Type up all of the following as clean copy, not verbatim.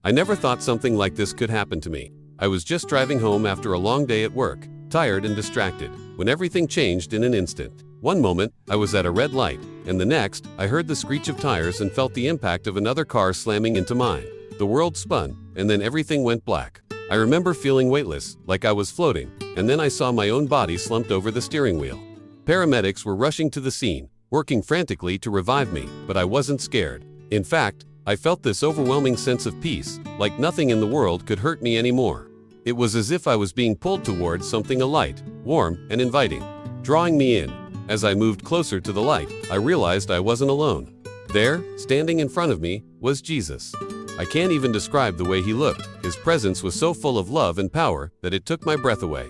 I never thought something like this could happen to me. I was just driving home after a long day at work, tired and distracted, when everything changed in an instant. One moment, I was at a red light, and the next, I heard the screech of tires and felt the impact of another car slamming into mine. The world spun, and then everything went black. I remember feeling weightless, like I was floating, and then I saw my own body slumped over the steering wheel. Paramedics were rushing to the scene, working frantically to revive me, but I wasn't scared. In fact, I felt this overwhelming sense of peace, like nothing in the world could hurt me anymore. It was as if I was being pulled towards something light, warm, and inviting, drawing me in. As I moved closer to the light, I realized I wasn't alone. There, standing in front of me, was Jesus. I can't even describe the way he looked. His presence was so full of love and power that it took my breath away.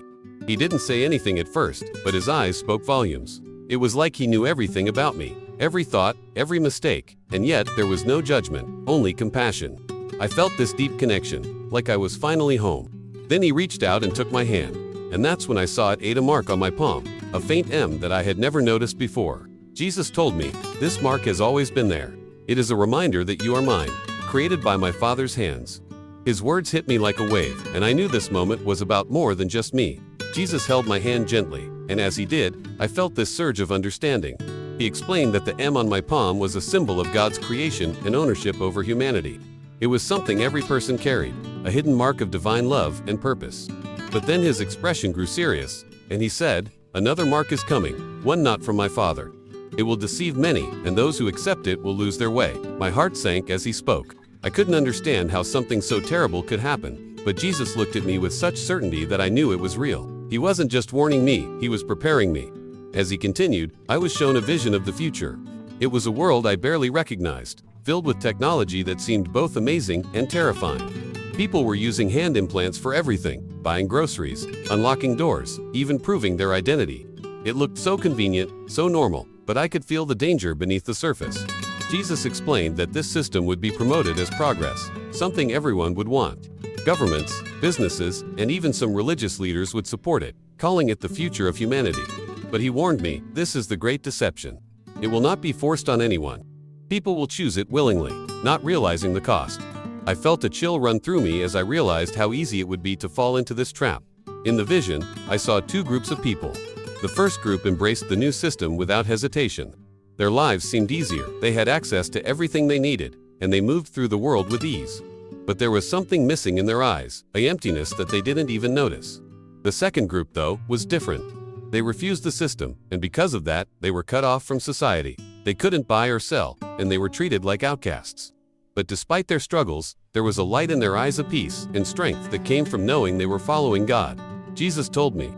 He didn't say anything at first, but his eyes spoke volumes. It was like he knew everything about me, every thought, every mistake, and yet there was no judgment, only compassion. I felt this deep connection, like I was finally home. Then he reached out and took my hand, and that's when I saw it ate a mark on my palm, a faint M that I had never noticed before. Jesus told me, "This mark has always been there. It is a reminder that you are mine, created by my Father's hands." His words hit me like a wave, and I knew this moment was about more than just me. Jesus held my hand gently, and as he did, I felt this surge of understanding. He explained that the M on my palm was a symbol of God's creation and ownership over humanity. It was something every person carried, a hidden mark of divine love and purpose. But then his expression grew serious, and he said, "Another mark is coming, one not from my Father. It will deceive many, and those who accept it will lose their way." My heart sank as he spoke. I couldn't understand how something so terrible could happen, but Jesus looked at me with such certainty that I knew it was real. He wasn't just warning me, he was preparing me. As he continued, I was shown a vision of the future. It was a world I barely recognized, filled with technology that seemed both amazing and terrifying. People were using hand implants for everything, buying groceries, unlocking doors, even proving their identity. It looked so convenient, so normal, but I could feel the danger beneath the surface. Jesus explained that this system would be promoted as progress, something everyone would want. Governments, businesses, and even some religious leaders would support it, calling it the future of humanity. But he warned me, this is the great deception. It will not be forced on anyone. People will choose it willingly, not realizing the cost. I felt a chill run through me as I realized how easy it would be to fall into this trap. In the vision, I saw two groups of people. The first group embraced the new system without hesitation. Their lives seemed easier, they had access to everything they needed, and they moved through the world with ease. But there was something missing in their eyes, an emptiness that they didn't even notice. The second group, though, was different. They refused the system, and because of that, they were cut off from society. They couldn't buy or sell, and they were treated like outcasts. But despite their struggles, there was a light in their eyes of peace and strength that came from knowing they were following God. Jesus told me,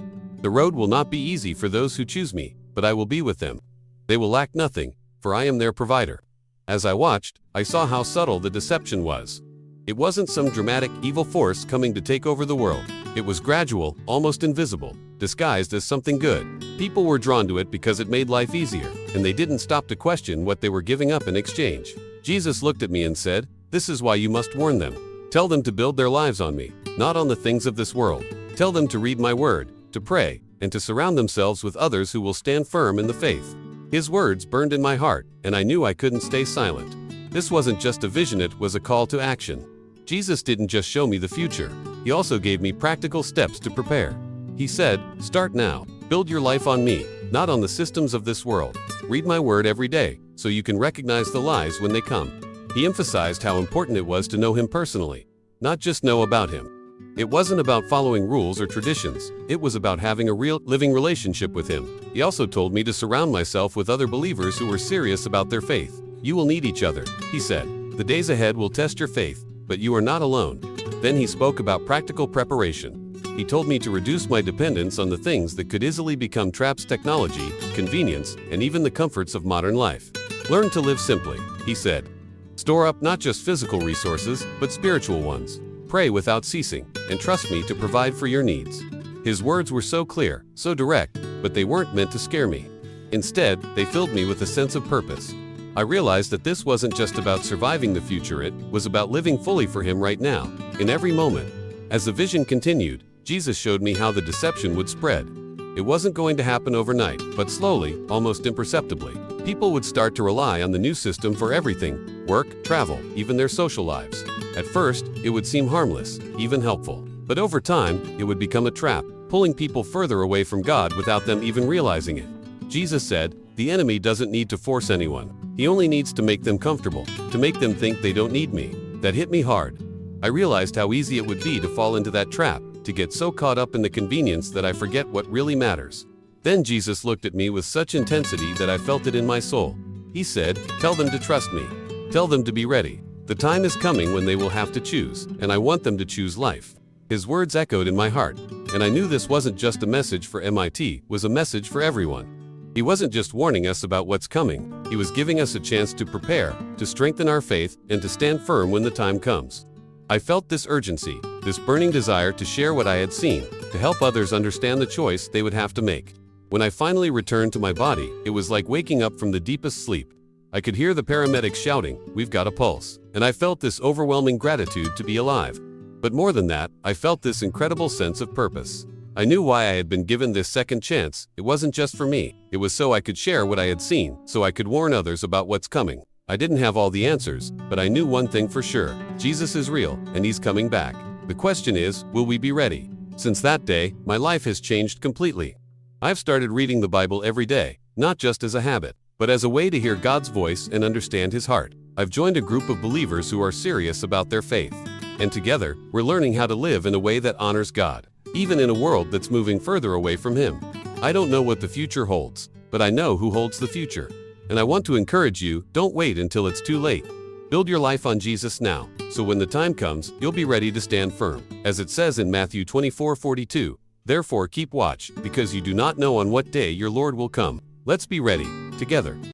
"The road will not be easy for those who choose me, but I will be with them. They will lack nothing, for I am their provider." As I watched, I saw how subtle the deception was. It wasn't some dramatic, evil force coming to take over the world. It was gradual, almost invisible, disguised as something good. People were drawn to it because it made life easier, and they didn't stop to question what they were giving up in exchange. Jesus looked at me and said, "This is why you must warn them. Tell them to build their lives on me, not on the things of this world. Tell them to read my word, to pray, and to surround themselves with others who will stand firm in the faith." His words burned in my heart, and I knew I couldn't stay silent. This wasn't just a vision, it was a call to action. Jesus didn't just show me the future, he also gave me practical steps to prepare. He said, "Start now. Build your life on me, not on the systems of this world. Read my word every day, so you can recognize the lies when they come." He emphasized how important it was to know him personally, not just know about him. It wasn't about following rules or traditions, it was about having a real, living relationship with him. He also told me to surround myself with other believers who were serious about their faith. "You will need each other," he said. "The days ahead will test your faith, but you are not alone." Then he spoke about practical preparation. He told me to reduce my dependence on the things that could easily become traps: technology, convenience, and even the comforts of modern life. "Learn to live simply," he said. "Store up not just physical resources, but spiritual ones. Pray without ceasing, and trust me to provide for your needs." His words were so clear, so direct, but they weren't meant to scare me. Instead, they filled me with a sense of purpose. I realized that this wasn't just about surviving the future, it was about living fully for him right now, in every moment. As the vision continued, Jesus showed me how the deception would spread. It wasn't going to happen overnight, but slowly, almost imperceptibly, people would start to rely on the new system for everything: work, travel, even their social lives. At first, it would seem harmless, even helpful. But over time, it would become a trap, pulling people further away from God without them even realizing it. Jesus said, "The enemy doesn't need to force anyone. He only needs to make them comfortable, to make them think they don't need me." That hit me hard. I realized how easy it would be to fall into that trap, to get so caught up in the convenience that I forget what really matters. Then Jesus looked at me with such intensity that I felt it in my soul. He said, "Tell them to trust me. Tell them to be ready. The time is coming when they will have to choose, and I want them to choose life." His words echoed in my heart, and I knew this wasn't just a message for MIT, it was a message for everyone. He wasn't just warning us about what's coming, he was giving us a chance to prepare, to strengthen our faith, and to stand firm when the time comes. I felt this urgency, this burning desire to share what I had seen, to help others understand the choice they would have to make. When I finally returned to my body, it was like waking up from the deepest sleep. I could hear the paramedics shouting, "We've got a pulse," and I felt this overwhelming gratitude to be alive. But more than that, I felt this incredible sense of purpose. I knew why I had been given this second chance. It wasn't just for me. It was so I could share what I had seen, so I could warn others about what's coming. I didn't have all the answers, but I knew one thing for sure. Jesus is real, and he's coming back. The question is, will we be ready? Since that day, my life has changed completely. I've started reading the Bible every day, not just as a habit, but as a way to hear God's voice and understand his heart. I've joined a group of believers who are serious about their faith. And together, we're learning how to live in a way that honors God, even in a world that's moving further away from him. I don't know what the future holds, but I know who holds the future. And I want to encourage you, don't wait until it's too late. Build your life on Jesus now, so when the time comes, you'll be ready to stand firm. As it says in Matthew 24:42, "Therefore keep watch, because you do not know on what day your Lord will come." Let's be ready, together.